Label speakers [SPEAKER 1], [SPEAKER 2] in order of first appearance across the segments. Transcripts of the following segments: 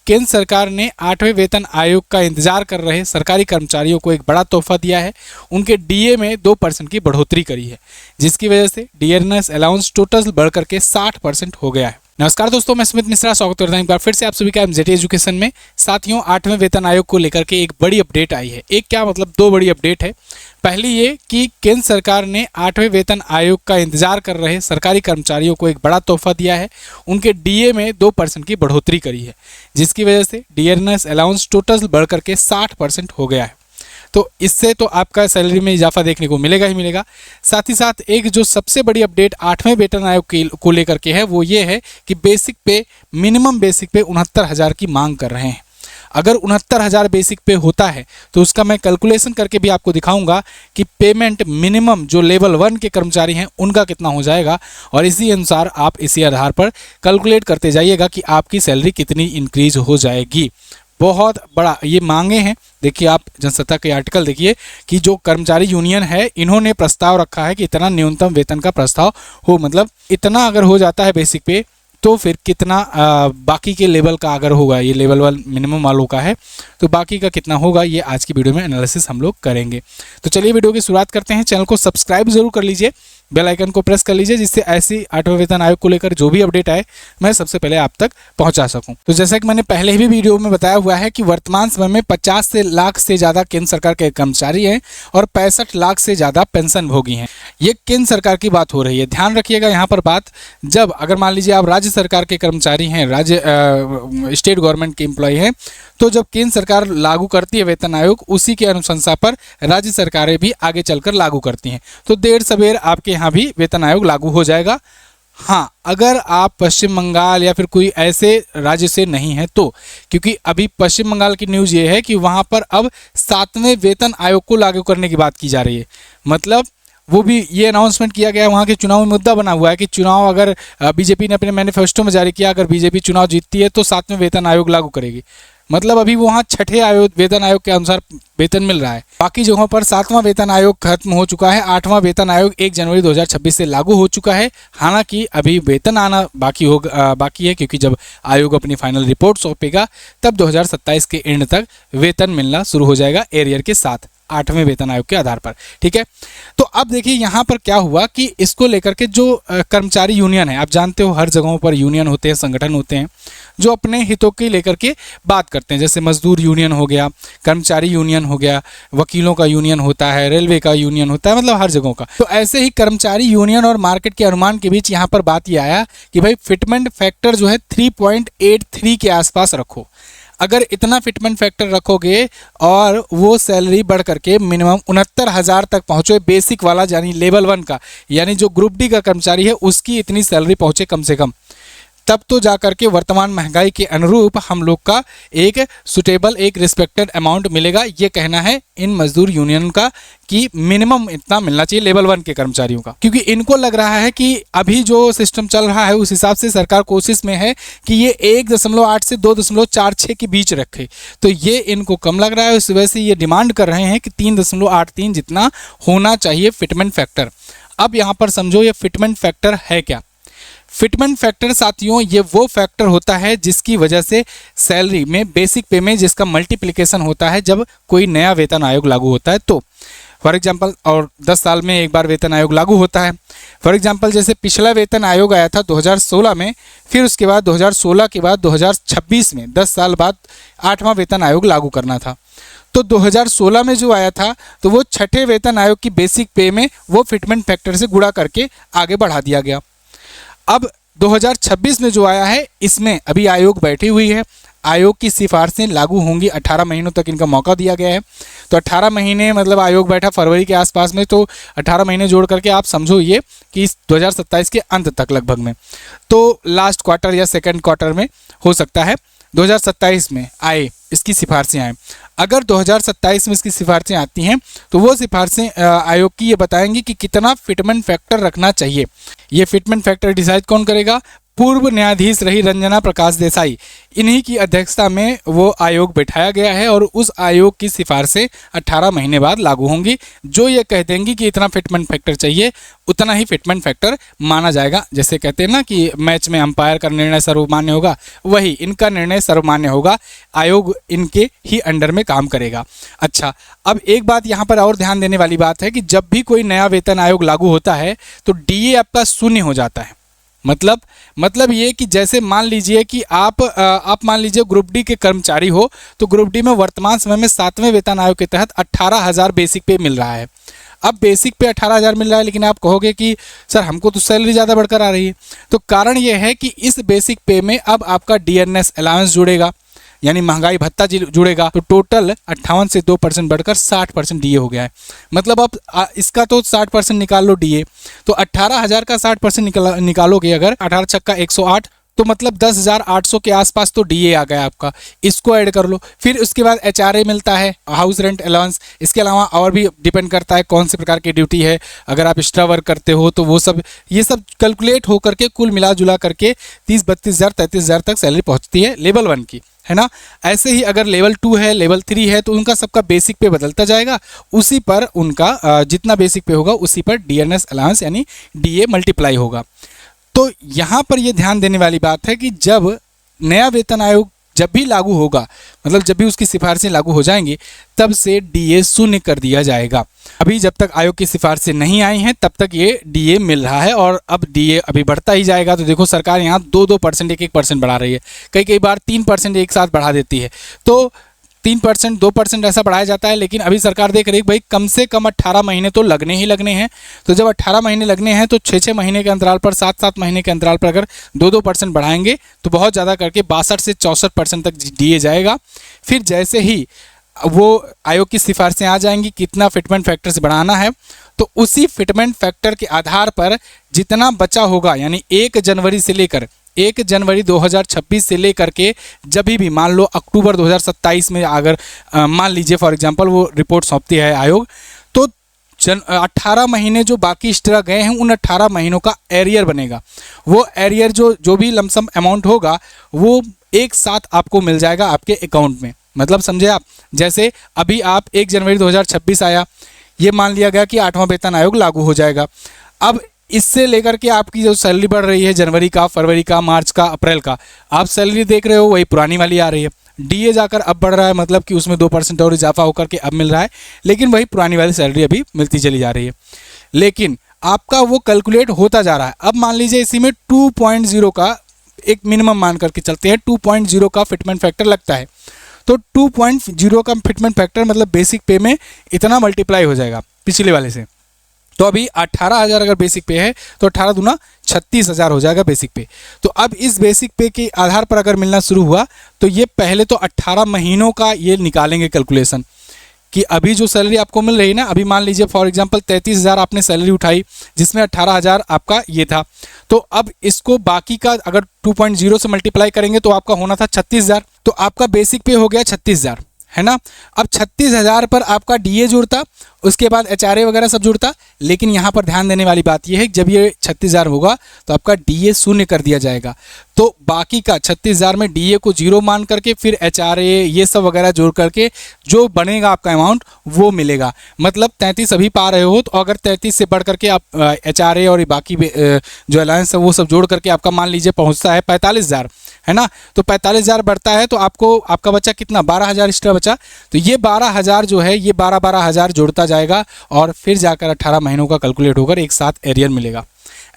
[SPEAKER 1] केंद्र सरकार ने 8वें वेतन आयोग का इंतजार कर रहे सरकारी कर्मचारियों को एक बड़ा तोहफा दिया है। उनके डीए में 2% की बढ़ोतरी करी है, जिसकी वजह से डियरनेस अलाउंस टोटल बढ़कर के 60% हो गया है। नमस्कार दोस्तों, मैं सुमित मिश्रा स्वागत करता हूं एक बार फिर से आप सभी का एमजेटी एजुकेशन में। साथियों, 8वें वेतन आयोग को लेकर के एक बड़ी अपडेट आई है। एक क्या मतलब, दो बड़ी अपडेट है। पहली ये कि केंद्र सरकार ने 8वें वेतन आयोग का इंतजार कर रहे सरकारी कर्मचारियों को एक बड़ा तोहफा दिया है। उनके डीए में 2% की बढ़ोतरी करी है, जिसकी वजह से डियरनेस अलाउंस टोटल बढ़कर के 60% हो गया है। तो इससे तो आपका सैलरी में इजाफा देखने को मिलेगा ही मिलेगा। साथ ही साथ एक जो सबसे बड़ी अपडेट 8वें वेतन आयोग को लेकर के है, वो ये है कि बेसिक पे, मिनिमम बेसिक पे 69,000 की मांग कर रहे हैं। अगर 69,000 बेसिक पे होता है तो उसका मैं कैलकुलेशन करके भी आपको दिखाऊंगा कि पेमेंट मिनिमम जो लेवल 1 के कर्मचारी हैं उनका कितना हो जाएगा, और इसी अनुसार आप इसी आधार पर कैलकुलेट करते जाइएगा कि आपकी सैलरी कितनी इंक्रीज हो जाएगी। बहुत बड़ा ये मांगे हैं। देखिए, आप जनसत्ता के आर्टिकल देखिए कि जो कर्मचारी यूनियन है, इन्होंने प्रस्ताव रखा है कि इतना न्यूनतम वेतन का प्रस्ताव हो, मतलब इतना अगर हो जाता है बेसिक पे तो फिर कितना बाकी के लेवल का अगर होगा, ये लेवल 1 मिनिमम वालों का है, तो बाकी का कितना होगा, ये आज की वीडियो में एनालिसिस हम लोग करेंगे। तो चलिए वीडियो की शुरुआत करते हैं। चैनल को सब्सक्राइब जरूर कर लीजिए, बेल आइकन को प्रेस कर लीजिए, जिससे ऐसी 8वें वेतन आयोग को लेकर जो भी अपडेट आए मैं सबसे पहले आप तक पहुंचा सकूं। तो जैसा कि मैंने पहले भी वीडियो में बताया हुआ है कि वर्तमान समय में 50 लाख से ज़्यादा केंद्र सरकार के कर्मचारी हैं और 65 लाख से ज़्यादा पेंशन भोगी हैं। ये केंद्र सरकार की बात हो रही है। ध्यान रखिएगा यहाँ पर बात, जब अगर मान लीजिए आप राज्य सरकार के कर्मचारी हैं, स्टेट गवर्नमेंट के एम्प्लॉय हैं, तो जब केंद्र सरकार लागू करती है वेतन आयोग, उसी के अनुशंसा पर राज्य सरकारें भी आगे चलकर लागू करती हैं। तो देर सवेर आपके यहाँ भी वेतन आयोग लागू हो जाएगा। हाँ, अगर आप पश्चिम बंगाल या फिर कोई ऐसे राज्य से नहीं है तो, क्योंकि अभी पश्चिम बंगाल की न्यूज़ ये है कि वहाँ पर अब 7वें वेतन आयोग को लागू करने की बात की जा रही है। मतलब वो भी ये अनाउंसमेंट किया गया है, वहाँ के चुनाव में मुद्दा बना हुआ है कि चुनाव अगर बीजेपी ने अपने मैनिफेस्टो में जारी किया, अगर बीजेपी चुनाव जीतती है तो 7वें वेतन आयोग लागू करेगी। मतलब अभी वहाँ 6ठे वेतन आयोग के अनुसार वेतन मिल रहा है। बाकी जगहों पर 7वां वेतन आयोग खत्म हो चुका है। 8वां वेतन आयोग 1 जनवरी 2026 से लागू हो चुका है। हालांकि अभी वेतन आना बाकी है, क्योंकि जब आयोग अपनी फाइनल रिपोर्ट सौंपेगा तब 2027 के एंड तक वेतन मिलना शुरू हो जाएगा एरियर के साथ, 8वें वेतन आयोग के आधार पर। ठीक है, तो अब देखिए यहाँ पर क्या हुआ कि इसको लेकर के जो कर्मचारी यूनियन है, आप जानते हो हर जगहों पर यूनियन होते हैं, संगठन होते हैं जो अपने हितों के लेकर के बात करते हैं। जैसे मजदूर यूनियन हो गया, कर्मचारी यूनियन हो गया, वकीलों का यूनियन होता है, रेलवे का यूनियन होता है, मतलब हर जगहों का। तो ऐसे ही कर्मचारी यूनियन और मार्केट के अनुमान के बीच यहाँ पर बात यह आया कि भाई फिटमेंट फैक्टर जो है 3.83 के आसपास रखो। अगर इतना फिटमेंट फैक्टर रखोगे और वो सैलरी बढ़ करके मिनिमम 69,000 तक पहुँचे, बेसिक वाला यानी लेवल 1 का, यानी जो ग्रुप डी का कर्मचारी है उसकी इतनी सैलरी पहुँचे कम से कम, तब तो जाकर के वर्तमान महंगाई के अनुरूप हम लोग का एक सुटेबल, एक रिस्पेक्टेड अमाउंट मिलेगा। ये कहना है इन मजदूर यूनियन का कि मिनिमम इतना मिलना चाहिए लेवल 1 के कर्मचारियों का, क्योंकि इनको लग रहा है कि अभी जो सिस्टम चल रहा है उस हिसाब से सरकार कोशिश में है कि ये 1.8 से 2.46 के बीच रखे। तो ये इनको कम लग रहा है, उस वजह से ये डिमांड कर रहे हैं कि 3.83 जितना होना चाहिए फिटमेंट फैक्टर। अब यहाँ पर समझो ये फिटमेंट फैक्टर है क्या। फिटमेंट फैक्टर साथियों, ये वो फैक्टर होता है जिसकी वजह से सैलरी में, बेसिक पे में जिसका मल्टीप्लिकेशन होता है जब कोई नया वेतन आयोग लागू होता है। तो फॉर एग्जांपल, और 10 साल में एक बार वेतन आयोग लागू होता है। फॉर एग्जांपल, जैसे पिछला वेतन आयोग आया था 2016 में, फिर उसके बाद 2016 के बाद 2026 में 10 साल बाद 8वां वेतन आयोग लागू करना था। तो 2016 में जो आया था तो वो 6ठे वेतन आयोग की बेसिक पे में वो फिटमेंट फैक्टर से गुणा करके आगे बढ़ा दिया गया। अब 2026 में जो आया है, इसमें अभी आयोग बैठी हुई है, आयोग की सिफारिशें लागू होंगी। 18 महीनों तक इनका मौका दिया गया है। तो 18 महीने मतलब आयोग बैठा फरवरी के आसपास में, तो 18 महीने जोड़ करके आप समझो ये कि 2027 के अंत तक लगभग में, तो लास्ट क्वार्टर या सेकंड क्वार्टर में हो सकता है 2027 में आए इसकी सिफारिशें आए। अगर 2027 में इसकी सिफारिशें आती हैं तो वो सिफारिशें आयोग की ये बताएंगी कि कितना फिटमेंट फैक्टर रखना चाहिए। ये फिटमेंट फैक्टर डिसाइड कौन करेगा? पूर्व न्यायाधीश रही रंजना प्रकाश देसाई, इन्हीं की अध्यक्षता में वो आयोग बैठाया गया है और उस आयोग की सिफारिशें 18 महीने बाद लागू होंगी। जो ये कह देंगी कि इतना फिटमेंट फैक्टर चाहिए, उतना ही फिटमेंट फैक्टर माना जाएगा। जैसे कहते हैं ना कि मैच में अंपायर का निर्णय सर्वमान्य होगा, वही इनका निर्णय सर्वमान्य होगा। आयोग इनके ही अंडर में काम करेगा। अच्छा, अब एक बात यहाँ पर और ध्यान देने वाली बात है कि जब भी कोई नया वेतन आयोग लागू होता है तो डीए आपका शून्य हो जाता है। मतलब ये कि जैसे मान लीजिए कि आप मान लीजिए ग्रुप डी के कर्मचारी हो, तो ग्रुप डी में वर्तमान समय में 7वें वेतन आयोग के तहत 18,000 बेसिक पे मिल रहा है। अब बेसिक पे 18,000 मिल रहा है, लेकिन आप कहोगे कि सर हमको तो सैलरी ज़्यादा बढ़कर आ रही है। तो कारण ये है कि इस बेसिक पे में अब आपका डीएनएस अलाउंस जुड़ेगा, यानी महंगाई भत्ता जुड़ेगा। तो टोटल 58 से 2% बढ़कर 60% डीए हो गया है। मतलब अब इसका तो 60% निकाल लो डीए, तो 18,000 का 60% निकालोगे अगर 18 छक्का 108, तो मतलब 10,800 के आसपास तो डीए आ गया आपका। इसको ऐड कर लो। फिर उसके बाद एचआरए मिलता है, हाउस रेंट अलाउंस। इसके अलावा और भी डिपेंड करता है कौन से प्रकार की ड्यूटी है। अगर आप एक्स्ट्रा वर्क करते हो तो वो सब, ये सब कैलकुलेट होकर के कुल मिला जुला करके 30-32,000 33,000 तक सैलरी पहुंचती है लेवल 1 की, है ना। ऐसे ही अगर लेवल 2 है, लेवल 3 है, तो उनका सबका बेसिक पे बदलता जाएगा। उसी पर उनका जितना बेसिक पे होगा उसी पर डीएनएस अलाउंस यानी डीए मल्टीप्लाई होगा। तो यहाँ पर ये ध्यान देने वाली बात है कि जब नया वेतन आयोग जब भी लागू होगा, मतलब जब भी उसकी सिफारिशें लागू हो जाएंगी, तब से डीए शून्य कर दिया जाएगा। अभी जब तक आयोग की सिफारिशें नहीं आई हैं तब तक ये डीए मिल रहा है और अब डीए अभी बढ़ता ही जाएगा। तो देखो सरकार यहाँ 2% 1% बढ़ा रही है, कई बार 3% एक साथ बढ़ा देती है। तो 3% 2% ऐसा बढ़ाया जाता है, लेकिन अभी सरकार देख रही है भाई कम से कम 18 महीने तो लगने ही लगने हैं। तो जब 18 महीने लगने हैं तो 6-6 महीने के अंतराल पर, 7-7 महीने के अंतराल पर अगर 2-2% बढ़ाएंगे तो बहुत ज़्यादा करके 62 से 64% तक दिए जाएगा। फिर जैसे ही वो आयोग की सिफारिशें आ जाएंगी कितना फिटमेंट फैक्टर से बढ़ाना है, तो उसी फिटमेंट फैक्टर के आधार पर जितना बचा होगा, यानी 1 जनवरी से लेकर 1 जनवरी 2026 से लेकर के जब भी मान लो अक्टूबर 2027 में अगर मान लीजिए फॉर एग्जांपल वो रिपोर्ट सौंपती है आयोग, तो 18 महीने जो बाकी एक्स्ट्रा गए हैं उन 18 महीनों का एरियर बनेगा। वो एरियर जो भी लमसम अमाउंट होगा वो एक साथ आपको मिल जाएगा आपके अकाउंट में। मतलब समझे आप, जैसे अभी आप 1 जनवरी 2026 आया, ये मान लिया गया कि 8वां वेतन आयोग लागू हो जाएगा। अब इससे लेकर के आपकी जो सैलरी बढ़ रही है जनवरी का, फरवरी का, मार्च का, अप्रैल का, आप सैलरी देख रहे हो वही पुरानी वाली आ रही है। डीए जाकर अब बढ़ रहा है, मतलब कि उसमें 2% और इजाफा होकर के अब मिल रहा है, लेकिन वही पुरानी वाली सैलरी अभी मिलती चली जा रही है। लेकिन आपका वो कैलकुलेट होता जा रहा है। अब मान लीजिए इसी में 2.0 का एक मिनिमम मान करके चलते हैं, 2.0 का फिटमेंट फैक्टर लगता है। तो 2.0 का फिटमेंट फैक्टर मतलब बेसिक पे में इतना मल्टीप्लाई हो जाएगा पिछले वाले से। तो अभी 18,000 अगर बेसिक पे है तो 18 दूना 36,000 हो जाएगा बेसिक पे। तो अब इस बेसिक पे के आधार पर अगर मिलना शुरू हुआ तो ये पहले तो 18 महीनों का ये निकालेंगे कैलकुलेशन कि अभी जो सैलरी आपको मिल रही है ना, अभी मान लीजिए फॉर एग्जांपल 33,000 आपने सैलरी उठाई जिसमें 18,000 आपका ये था, तो अब इसको बाकी का अगर 2.0 से मल्टीप्लाई करेंगे तो आपका होना था 36,000। तो आपका बेसिक पे हो गया 36,000, है ना। अब 36,000 पर आपका डीए जुड़ता, उसके बाद एचआरए वगैरह सब जुड़ता। लेकिन यहाँ पर ध्यान देने वाली बात यह है कि जब ये 36,000 होगा तो आपका डीए शून्य कर दिया जाएगा। तो बाकी का 36,000 में डीए को 0 मान करके फिर एचआरए ये सब वगैरह जोड़ करके जो बनेगा आपका अमाउंट वो मिलेगा। मतलब 33 अभी पा रहे हो, तो अगर 33 से बढ़ करके आप एचआरए और बाकी जो अलायंस है वो सब जोड़ करके आपका मान लीजिए पहुँचता है 45,000, है ना। तो 45,000 बढ़ता है तो आपको आपका बचा कितना, 12,000 एक्स्ट्रा बचा। तो ये 12,000 जो है ये 12,000 जोड़ता जाएगा और फिर जाकर 18 महीनों का कैलकुलेट होकर एक साथ एरियर मिलेगा।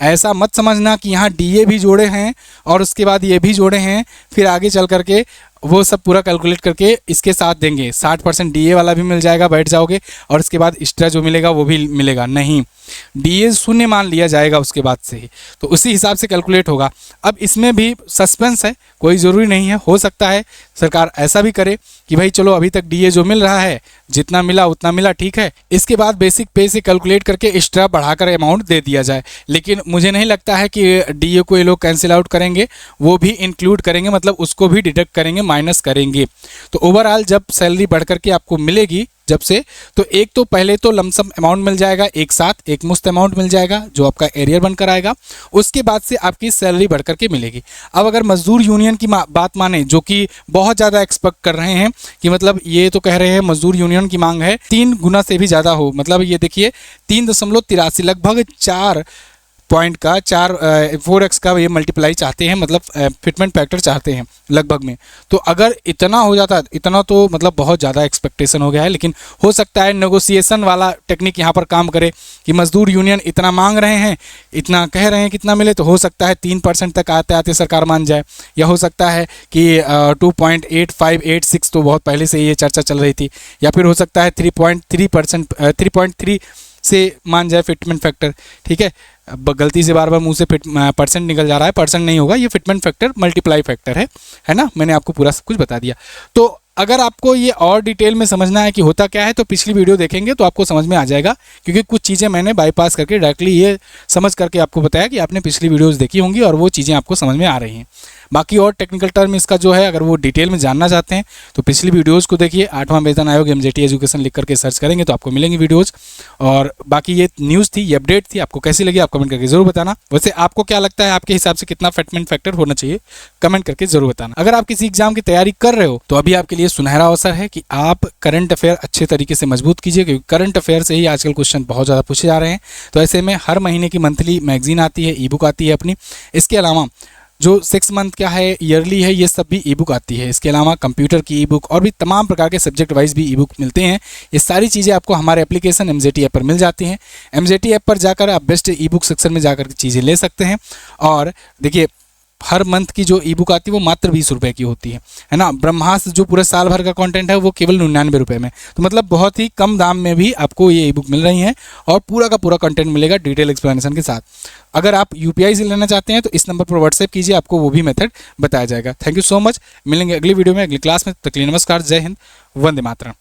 [SPEAKER 1] ऐसा मत समझना कि यहाँ डीए भी जोड़े हैं और उसके बाद ये भी जोड़े हैं, फिर आगे चल करके वो सब पूरा कैलकुलेट करके इसके साथ देंगे। 60% डीए वाला भी मिल जाएगा, बैठ जाओगे, और उसके बाद एक्स्ट्रा जो मिलेगा वो भी मिलेगा। नहीं, डीए शून्य मान लिया जाएगा उसके बाद से ही, तो उसी हिसाब से कैलकुलेट होगा। अब इसमें भी सस्पेंस है, कोई ज़रूरी नहीं है, हो सकता है सरकार ऐसा भी करे कि भाई चलो अभी तक डीए जो मिल रहा है जितना मिला उतना मिला, ठीक है, इसके बाद बेसिक पे से कैलकुलेट करके एक्स्ट्रा बढ़ाकर अमाउंट दे दिया जाए। लेकिन मुझे नहीं लगता है कि डीए को ये लोग कैंसिल आउट करेंगे, वो भी इंक्लूड करेंगे, मतलब उसको भी डिडक्ट करेंगे माइनस करेंगे। तो ओवरऑल जब सैलरी बढ़ करके आपको मिलेगी जब से, तो एक तो पहले तो लमसम अमाउंट मिल जाएगा, एक साथ एक मुश्त अमाउंट मिल जाएगा जो आपका एरियर बनकर आएगा। उसके बाद से आपकी सैलरी बढ़ करके मिलेगी। अब अगर मजदूर यूनियन की बात माने, जो कि बहुत ज़्यादा एक्सपेक्ट कर रहे हैं कि मतलब ये तो कह रहे हैं मजदूर यूनियन की मांग है 3 गुना से भी ज़्यादा हो, मतलब ये देखिए 3.83 लगभग 4 पॉइंट का 4x का ये मल्टीप्लाई चाहते हैं, मतलब फिटमेंट फैक्टर चाहते हैं लगभग में। तो अगर इतना हो जाता, इतना तो मतलब बहुत ज़्यादा एक्सपेक्टेशन हो गया है। लेकिन हो सकता है नेगोशिएशन वाला टेक्निक यहाँ पर काम करे कि मजदूर यूनियन इतना मांग रहे हैं, इतना कह रहे हैं कितना मिले, तो हो सकता है 3% तक आते आते सरकार मान जाए, या हो सकता है कि 2.8586 तो बहुत पहले से ये चर्चा चल रही थी, या फिर हो सकता है 3.3 से मान जाए फिटमेंट फैक्टर। ठीक है, गलती से बार बार मुंह से परसेंट निकल जा रहा है, परसेंट नहीं होगा, ये फिटमेंट फैक्टर मल्टीप्लाई फैक्टर है ना। मैंने आपको पूरा सब कुछ बता दिया। तो अगर आपको ये और डिटेल में समझना है कि होता क्या है, तो पिछली वीडियो देखेंगे तो आपको समझ में आ जाएगा, क्योंकि कुछ चीज़ें मैंने बाईपास करके डायरेक्टली ये समझ करके आपको बताया कि आपने पिछली वीडियोज़ देखी होंगी और वो चीज़ें आपको समझ में आ रही हैं। बाकी और टेक्निकल टर्म इसका जो है, अगर वो डिटेल में जानना चाहते हैं तो पिछली वीडियोज़ को देखिए। 8वां वेतन आयोग MJT एजुकेशन लिख करके सर्च करेंगे तो आपको मिलेंगी वीडियोज़। और बाकी ये न्यूज़ थी, ये अपडेट थी, आपको कैसी लगी आप कमेंट करके जरूर बताना। वैसे आपको क्या लगता है, आपके हिसाब से कितना फिटमेंट फैक्टर होना चाहिए, कमेंट करके जरूर बताना। अगर आप किसी एग्जाम की तैयारी कर रहे हो तो अभी आपके लिए सुनहरा अवसर है कि आप करंट अफेयर अच्छे तरीके से मजबूत कीजिए, क्योंकि करंट अफेयर से ही आजकल क्वेश्चन बहुत ज़्यादा पूछे जा रहे हैं। तो ऐसे में हर महीने की मंथली मैगजीन आती है, ई बुक आती है अपनी। इसके अलावा जो 6 मंथ का है, ईयरली है, ये सब भी ई बुक आती है। इसके अलावा कंप्यूटर की ई बुक और भी तमाम प्रकार के सब्जेक्ट वाइज भी ई बुक मिलते हैं। ये सारी चीज़ें आपको हमारे एप्लीकेशन MJT ऐप पर मिल जाती हैं। MJT ऐप पर जाकर आप बेस्ट ई बुक सेक्शन में जाकर चीज़ें ले सकते हैं। और देखिए हर मंथ की जो ई बुक आती है वो मात्र 20 रुपये की होती है ना। ब्रह्मास्त्र जो पूरे साल भर का कंटेंट है वो केवल 99 रुपये में, तो मतलब बहुत ही कम दाम में भी आपको ये ई बुक मिल रही हैं और पूरा का पूरा कंटेंट मिलेगा डिटेल एक्सप्लेनेशन के साथ। अगर आप UPI से लेना चाहते हैं तो इस नंबर पर व्हाट्सएप कीजिए, आपको वो भी मेथड बताया जाएगा। Thank you so much. मिलेंगे अगली वीडियो में, अगली क्लास में। तक के लिए नमस्कार, जय हिंद, वंदे मातरम।